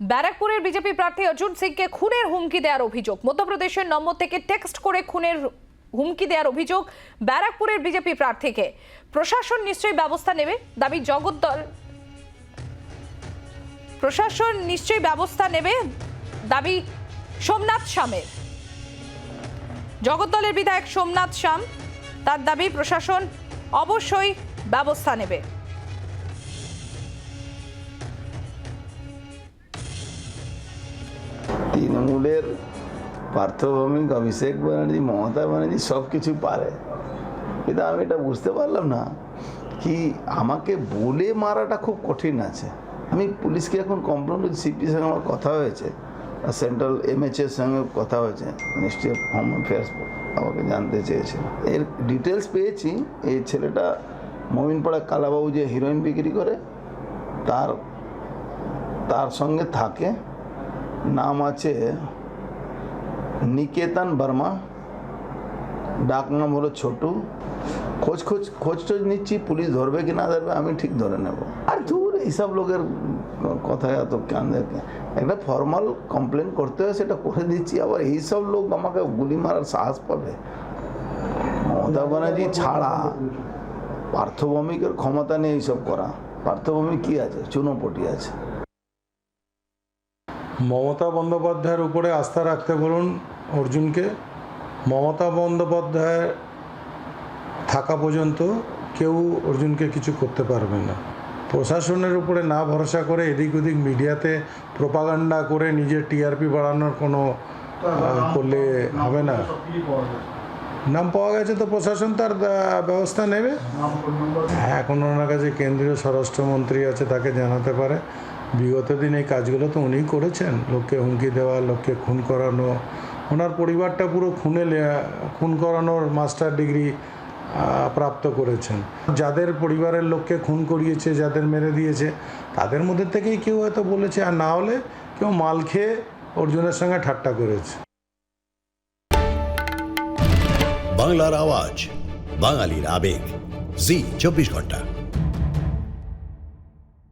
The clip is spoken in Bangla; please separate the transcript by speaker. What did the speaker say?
Speaker 1: ব্যারাকপুরের বিজেপি প্রার্থী অর্জুন সিংকে খুনের হুমকি দেওয়ার অভিযোগ। মধ্যপ্রদেশের নম্বর থেকে টেক্সট করে খুনের হুমকি দেওয়ার অভিযোগ ব্যারাকপুরের বিজেপি প্রার্থীকে। প্রশাসন নিশ্চয়ই ব্যবস্থা নেবে দাবি জগদ্দল। প্রশাসন নিশ্চয়ই ব্যবস্থা নেবে দাবি সোমনাথ শামের। জগদ্দলের বিধায়ক সোমনাথ শাম, তার দাবি প্রশাসন অবশ্যই ব্যবস্থা নেবে।
Speaker 2: তৃণমূলের পার্থভৌমিক, অভিষেক ব্যানার্জি, মমতা ব্যানার্জি সব কিছু পারে, কিন্তু আমি এটা বুঝতে পারলাম না কি আমাকে বলে মারাটা খুব কঠিন আছে। আমি পুলিশকে এখন কমপ্লেন করছি, সিপির সঙ্গে আমার কথা হয়েছে, সেন্ট্রাল এমএচএর সঙ্গে কথা হয়েছে, মিনিস্ট্রি অফ হোম অ্যাফেয়ার্স আমাকে জানতে চেয়েছে। এর ডিটেলস পেয়েছি। এই ছেলেটা মমিনপাড়া কালাবাবু যে হিরোইন বিক্রি করে তার সঙ্গে থাকে। নাম আছে নিকেতন বর্মা, ডাক নাম হলো ছোটু। খোঁজ নিচ্ছি, পুলিশ ধরবে কি না ধরবে আমি ঠিক ধরে নেব। আর দূর এইসব লোকের কথায় এত কেন দেখে, একটা ফর্মাল কমপ্লেন করতে হয় সেটা করে দিচ্ছি, আবার এইসব লোক আমাকে গুলি মারার সাহস পাবে। মমতা ব্যানার্জি ছাড়া পার্থভৌমিকের ক্ষমতা নেই এইসব করা। পার্থভৌমিক কি আছে? চুনোপটি আছে।
Speaker 3: মমতা বন্দ্যোপাধ্যায়ের উপরে আস্থা রাখতে বলুন অর্জুনকে। মমতা বন্দ্যোপাধ্যায় থাকা পর্যন্ত কেউ অর্জুনকে কিছু করতে পারবে না। প্রশাসনের উপরে না ভরসা করে এদিক ওদিক মিডিয়াতে প্রোপাগান্ডা করে নিজের টিআরপি বাড়ানোর কোনো করলে হবে না। নাম পাওয়া গেছে তো প্রশাসন তার ব্যবস্থা নেবে। হ্যাঁ, এখন ওনার কাছে কেন্দ্রীয় স্বরাষ্ট্রমন্ত্রী আছে, তাকে জানাতে পারে। বিগত দিন এই কাজগুলো তো উনিই করেছেন, লোককে হুমকি দেওয়া, লোককে খুন করানো। ওনার পরিবারটা পুরো খুন করানোর মাস্টার ডিগ্রি প্রাপ্ত করেছেন। যাদের পরিবারের লোককে খুন করিয়েছে, যাদের মেরে দিয়েছে, তাদের মধ্যে থেকেই কেউ হয়তো বলেছে, আর না হলে কেউ মাল খেয়ে অর্জুনের সঙ্গে ঠাট্টা করেছে।
Speaker 4: বাংলার আওয়াজ, বাঙালির আবেগ, জি 24 ঘন্টা।